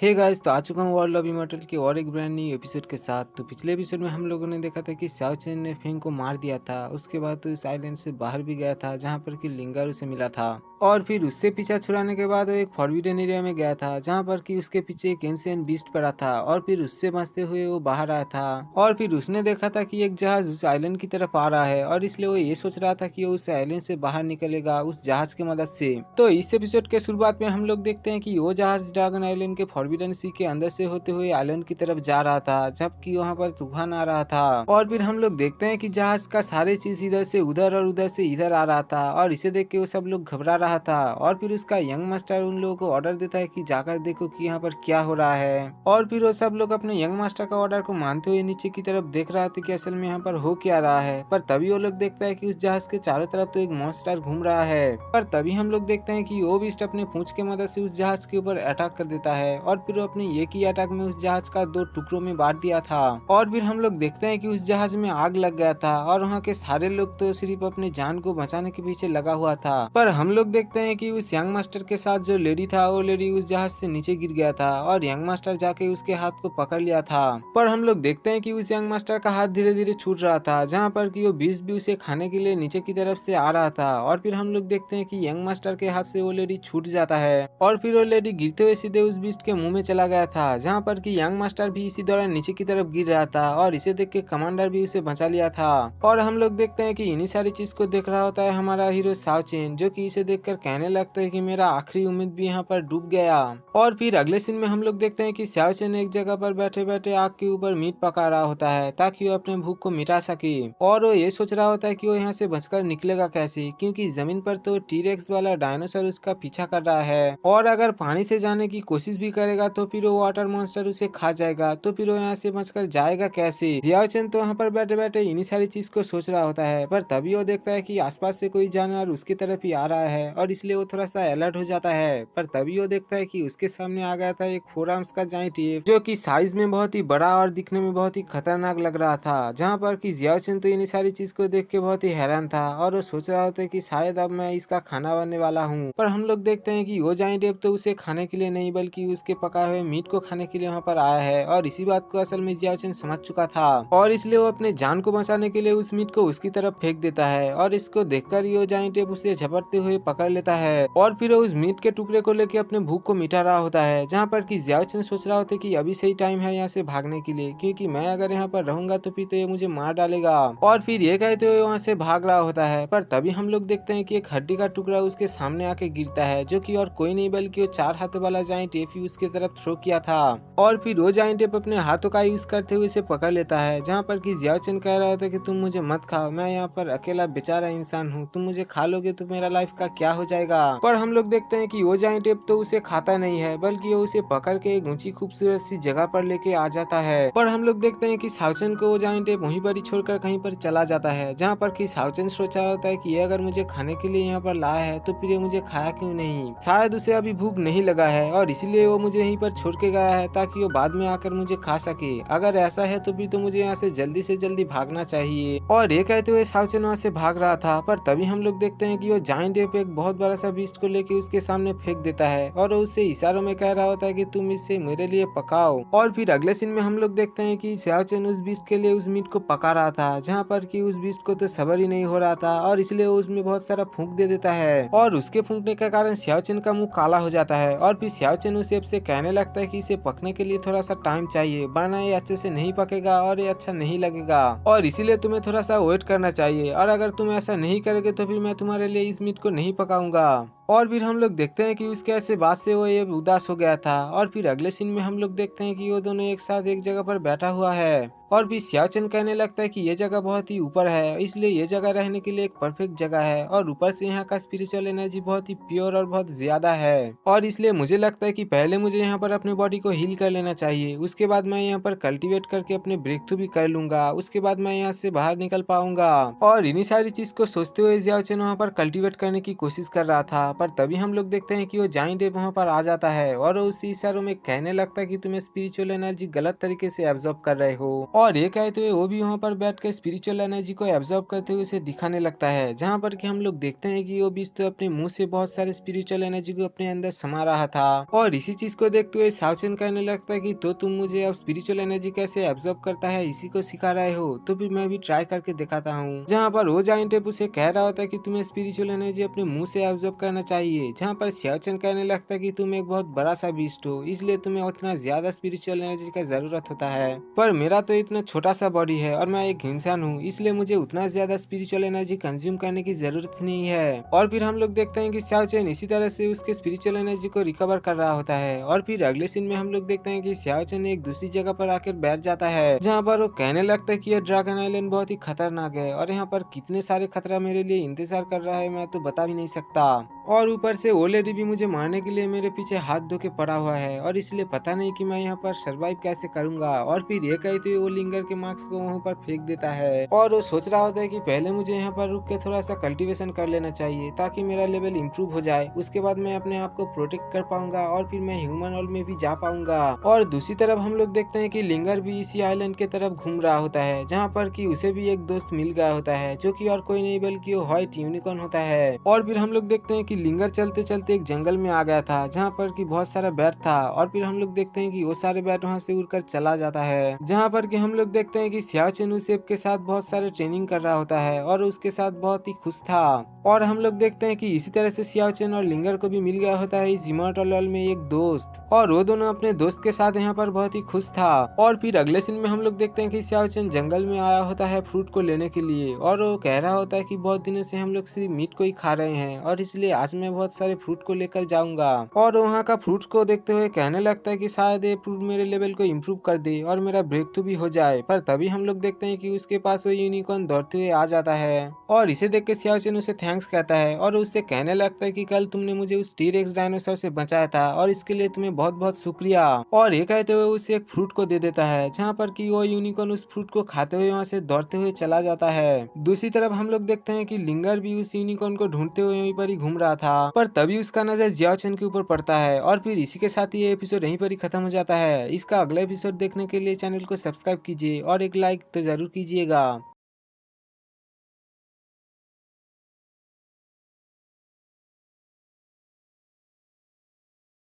Hey guys, तो आ चुका हूँ वर्ल्ड ऑफ इमॉर्टल के और एक ब्रांड न्यू एपिसोड के साथ। तो पिछले एपिसोड में हम लोगों ने देखा था कि शाओ चेन ने फेंग को मार दिया था। उसके बाद तो इस आइलैंड से बाहर भी गया था जहाँ पर कि लिंगर उसे मिला था। और फिर उससे पीछा छुड़ाने के बाद वो एक फॉरबिडन एरिया में गया था जहाँ पर कि उसके पीछे एक एंशिएंट बीस्ट पड़ा था। और फिर उससे बचते हुए वो बाहर आया था। और फिर उसने देखा था कि एक जहाज उस आइलैंड की तरफ आ रहा है और इसलिए वो ये सोच रहा था कि वो उस आइलैंड से बाहर निकलेगा उस जहाज की मदद से। तो इस एपिसोड के शुरुआत में हम लोग देखते हैं कि वो जहाज ड्रैगन आइलैंड के फॉरबिडन सी के अंदर से होते हुए आइलैंड की तरफ जा रहा था जबकि वहाँ पर तूफान आ रहा था। और फिर हम लोग देखते हैं कि जहाज का सारे चीज इधर से उधर और उधर से इधर आ रहा था और इसे देख के वो सब लोग घबरा रहा था। और फिर उसका यंग मास्टर उन लोगों को ऑर्डर देता है कि जाकर देखो कि यहाँ पर क्या हो रहा है। और फिर वो सब लोग अपने यंग मास्टर का ऑर्डर को मानते हुए नीचे की तरफ देख रहा था कि असल में यहाँ पर हो क्या रहा है। पर तभी वो लोग देखता है कि उस जहाज के चारों तरफ तो एक मॉन्स्टर घूम रहा है। पर तभी हम लोग देखते हैं कि वो बीस्ट अपने पूंछ की मदद से उस जहाज के ऊपर अटैक कर देता है। और फिर वो अपने एक ही अटैक में उस जहाज का दो टुकड़ों में बांट दिया था। और फिर हम लोग देखते हैं कि उस जहाज में आग लग गया था और वहाँ के सारे लोग तो सिर्फ अपनी जान को बचाने के पीछे लगा हुआ था। पर हम लोग देखते हैं कि उस यंग मास्टर के साथ जो लेडी था वो लेडी उस जहाज से नीचे गिर गया था और यंग मास्टर जाके उसके हाथ को पकड़ लिया था। पर हम लोग देखते हैं कि उस यंग मास्टर का हाथ धीरे धीरे छूट रहा था जहाँ पर कि वो बीस्ट भी उसे खाने के लिए नीचे की तरफ से आ रहा था। और फिर हम लोग देखते हैं कि यंग मास्टर के हाथ से वो लेडी छूट जाता है और फिर वो लेडी गिरते हुए सीधे उस बीस्ट के मुंह में चला गया था जहाँ पर कि यंग मास्टर भी इसी दौरान नीचे की तरफ गिर रहा था और इसे देख के कमांडर भी उसे बचा लिया था। और हम लोग देखते हैं कि इन्हीं सारी चीज को देख रहा होता है हमारा हीरो शाओ चेन, जो कि इसे देखकर कहने लगता है कि मेरा आखिरी उम्मीद भी यहाँ पर डूब गया। और फिर अगले सीन में हम लोग देखते हैं कि शाओ चेन एक जगह पर बैठे बैठे आग के ऊपर मीट पका रहा होता है ताकि वो अपने भूख को मिटा सके। और वो ये सोच रहा होता है कि वो यहाँ से बचकर निकलेगा कैसे, क्योंकि जमीन पर तो टीरेक्स वाला डायनासोर उसका पीछा कर रहा है और अगर पानी से जाने की कोशिश भी करेगा तो फिर वो वाटर मॉन्स्टर उसे खा जाएगा। तो फिर वो यहाँ से बचकर जाएगा कैसे। जियाओ चेन तो वहाँ पर बैठे बैठे इन्हीं सारी चीज को सोच रहा होता है। पर तभी वो देखता है कि आसपास से कोई जानवर उसकी तरफ ही आ रहा है और इसलिए वो थोड़ा सा अलर्ट हो जाता है। पर तभी वो देखता है कि उसके सामने आ गया था एक 4 आर्म्स का जाइंट एप, जो कि साइज में बहुत ही बड़ा और दिखने में बहुत ही खतरनाक लग रहा था। जहाँ पर कि जियाओ चेन तो इन्हीं सारी चीज को देख के बहुत ही हैरान था और वो सोच रहा होता है कि शायद अब मैं इसका खाना बनने वाला हूँ। पर हम लोग देखते हैं कि वो जाइंट एप तो उसे खाने के लिए नहीं बल्कि उसके पकाए हुए मीट को खाने के लिए वहाँ पर आया है। और इसी बात को असल में जियाओ चेन समझ चुका था और इसलिए वो अपने जान को बचाने के लिए उस मीट को उसकी तरफ फेंक देता है। और इसको देखकर यो जाइंट एप उसे झपटते हुए पकड़ लेता है और फिर वो उस मीट के टुकड़े को लेकर अपने भूख को मिटा रहा होता है। जहाँ पर कि जियाओ चेन सोच रहा होता है कि अभी सही टाइम है यहाँ से भागने के लिए, क्योंकि मैं अगर यहाँ पर रहूंगा तो फिर तो ये मुझे मार डालेगा। और फिर ये कहते हुए वहाँ से भाग रहा होता है। पर तभी हम लोग देखते हैं कि एक हड्डी का टुकड़ा उसके सामने आके गिरता है, जो कि और कोई नहीं बल्कि वो 4 हाथों वाला जाइंट एप ही उसके तरफ थ्रो किया था। और फिर वो जाइंट एप अपने हाथों का यूज करते हुए इसे पकड़ लेता है। जहाँ पर कि जियाओ चेन कह रहा होता है कि तुम मुझे मत खाओ, मैं यहाँ पर अकेला बेचारा इंसान हूँ, तुम मुझे खा लोगे तो मेरा लाइफ का क्या हो जाएगा। पर हम लोग देखते हैं कि वो जाइंट एप तो उसे खाता नहीं है बल्कि वो उसे पकड़ के एक ऊंची खूबसूरत सी जगह पर लेके आ जाता है। पर हम लोग देखते हैं कि शाओ चेन को वो जाइंट एप वहीं पर ही छोड़कर कहीं पर चला जाता है। जहाँ पर कि शाओ चेन सोचा होता है कि ये अगर मुझे खाने के लिए यहाँ पर लाया है तो फिर ये मुझे खाया क्यों नहीं, शायद उसे अभी भूख नहीं लगा है और इसीलिए वो मुझे यहीं पर छोड़ के गया है ताकि वो बाद में आकर मुझे खा सके। अगर ऐसा है तो फिर तो मुझे यहाँ से जल्दी भागना चाहिए। और ये कहते हुए शाओ चेन वहाँ से भाग रहा था। पर तभी हम लोग देखते हैं कि वो जाइंट एप एक बहुत बड़ा सा बीस्ट को लेके उसके सामने फेंक देता है और वो उससे इशारों में कह रहा होता है कि तुम इसे मेरे लिए पकाओ। और फिर अगले सीन में हम लोग देखते हैं कि शाओ चेन उस बीस्ट के लिए उस मीट को पका रहा था। जहाँ पर कि उस बीस्ट को तो सब्र ही नहीं हो रहा था और इसलिए वो उसमें बहुत सारा फूंक दे देता है और उसके फूंकने के कारण शाओ चेन का मुंह काला हो जाता है। और फिर शाओ चेन उस एप से कहने लगता है कि इसे पकने के लिए थोड़ा सा टाइम चाहिए, वरना ये अच्छे से नहीं पकेगा और ये अच्छा नहीं लगेगा और इसीलिए तुम्हें थोड़ा सा वेट करना चाहिए, और अगर तुम ऐसा नहीं करोगे तो फिर मैं तुम्हारे लिए इस मीट को नहीं पकाऊंगा। और फिर हम लोग देखते हैं कि उसके ऐसे बात से वो ये उदास हो गया था। और फिर अगले सीन में हम लोग देखते हैं कि वो दोनों एक साथ एक जगह पर बैठा हुआ है और फिर शाओ चेन कहने लगता है कि ये जगह बहुत ही ऊपर है, इसलिए ये जगह रहने के लिए एक परफेक्ट जगह है और ऊपर से यहाँ का स्पिरिचुअल एनर्जी बहुत ही प्योर और बहुत ज्यादा है और इसलिए मुझे लगता है कि पहले मुझे यहाँ पर अपने बॉडी को हील कर लेना चाहिए, उसके बाद मैं यहाँ पर कल्टीवेट करके अपने ब्रेक थ्रू भी कर लूंगा, उसके बाद मैं यहाँ से बाहर निकल पाऊंगा। और इन्हीं सारी चीज को सोचते हुए जियाओ चेन वहाँ पर कल्टीवेट करने की कोशिश कर रहा था। पर तभी हम लोग देखते हैं कि वो जाइंट एप वहाँ पर आ जाता है और वो उसी इशारों में कहने लगता है कि तुम्हें स्पिरिचुअल एनर्जी गलत तरीके से एब्जॉर्ब कर रहे हो। और ये कहते हुए वो भी वहाँ पर बैठ कर स्पिरिचुअल एनर्जी को एब्जॉर्ब करते हुए उसे दिखाने लगता है, जहाँ पर कि हम लोग देखते हैं कि वो बीच तो अपने मुंह से बहुत सारे स्पिरिचुअल एनर्जी को अपने अंदर समा रहा था। और इसी चीज को देखते हुए सावचन कहने लगता है कि तो तुम मुझे अब स्पिरिचुअल एनर्जी कैसे एब्जॉर्ब करता है इसी को सिखा रहे हो, तो फिर मैं भी ट्राई करके दिखाता हूँ। जहाँ पर वो जाइंट एप उसे कह रहा होता है कि तुम्हें स्पिरिचुअल एनर्जी अपने मुंह से एब्जॉर्ब करना चाहिए, जहाँ पर सावचन कहने लगता है कि तुम एक बहुत बड़ा सा बीस्ट हो, इसलिए तुम्हें उतना ज्यादा स्पिरिचुअल एनर्जी का जरूरत होता है, पर मेरा तो इतना छोटा सा बॉडी है और मैं एक इंसान हूँ, इसलिए मुझे उतना ज्यादा स्पिरिचुअल एनर्जी कंज्यूम करने की जरूरत नहीं है। और फिर हम लोग देखते हैं कि सावचन इसी तरह से उसके स्पिरिचुअल एनर्जी को रिकवर कर रहा होता है। और फिर अगले सीन में हम लोग देखते हैं कि सावचन एक दूसरी जगह पर आकर बैठ जाता है, जहाँ पर वो कहने लगता है कि यह ड्रैगन आइलैंड बहुत ही खतरनाक है और यहाँ पर कितने सारे खतरा मेरे लिए इंतजार कर रहा है मैं तो बता भी नहीं सकता। और ऊपर से वो लेडी भी मुझे मारने के लिए मेरे पीछे हाथ धो के पड़ा हुआ है और इसलिए पता नहीं कि मैं यहाँ पर सरवाइव कैसे करूंगा। और फिर ये कहते हुए वो लिंगर के मार्क्स को वहाँ पर फेंक देता है और वो सोच रहा होता है कि पहले मुझे यहाँ पर रुक के थोड़ा सा कल्टीवेशन कर लेना चाहिए ताकि मेरा लेवल इम्प्रूव हो जाए, उसके बाद मैं अपने आप को प्रोटेक्ट कर पाऊंगा और फिर मैं ह्यूमन वर्ल्ड में भी जा पाऊंगा। और दूसरी तरफ हम लोग देखते हैं कि लिंगर भी इसी आइलैंड के तरफ घूम रहा होता है, जहाँ पर कि उसे भी एक दोस्त मिल गया होता है जो कि और कोई नहीं बल्कि वो व्हाइट यूनिकॉर्न होता है। और फिर हम लोग देखते हैं कि लिंगर चलते चलते एक जंगल में आ गया था, जहाँ पर कि बहुत सारा बैट था। और फिर हम लोग देखते हैं कि वो सारे बैट वहाँ से उड़कर चला जाता है, जहाँ पर कि हम लोग देखते हैं कि सावचन उस एप के साथ बहुत सारे ट्रेनिंग कर रहा होता है और उसके साथ बहुत ही खुश था। और हम लोग देखते हैं कि इसी तरह से सावचन और लिंगर को भी मिल गया होता है इस जिमोटोलॉल में एक दोस्त, और वो दोनों अपने दोस्त के साथ यहाँ पर बहुत ही खुश था। और फिर अगले सीन में हम लोग देखते हैं कि सावचन जंगल में आया होता है फ्रूट को लेने के लिए और वो कह रहा होता है कि बहुत दिनों से हम लोग सिर्फ मीट को ही खा रहे हैं और इसलिए आज मैं बहुत सारे फ्रूट को लेकर जाऊंगा। और वहाँ का फ्रूट को देखते हुए कहने लगता है कि शायद ये फ्रूट मेरे लेवल को इम्प्रूव कर दे और मेरा ब्रेक थ्रू भी हो जाए। पर तभी हम लोग देखते हैं कि उसके पास वो यूनिकॉर्न दौड़ते हुए आ जाता है और इसे देख के सावचन उसे थैंक्स कहता है और उससे कहने लगता है कि कल तुमने मुझे उस टी-रेक्स डायनासोर से बचाया था और इसके लिए तुम्हें बहुत बहुत शुक्रिया। और ये कहते हुए उसे एक फ्रूट को दे देता है, जहाँ पर कि वो यूनिकॉर्न उस फ्रूट को खाते हुए वहाँ से दौड़ते हुए चला जाता है। दूसरी तरफ हम लोग देखते हैं कि लिंगर भी उस यूनिकॉर्न को ढूंढते हुए वहीं पर ही घूम रहा था, पर तभी उसका नजर जियाओचन के ऊपर पड़ता है। और फिर इसी के साथ ये एपिसोड यहीं पर ही खत्म हो जाता है। इसका अगला एपिसोड देखने के लिए चैनल को सब्सक्राइब कीजिए और एक लाइक तो जरूर कीजिएगा।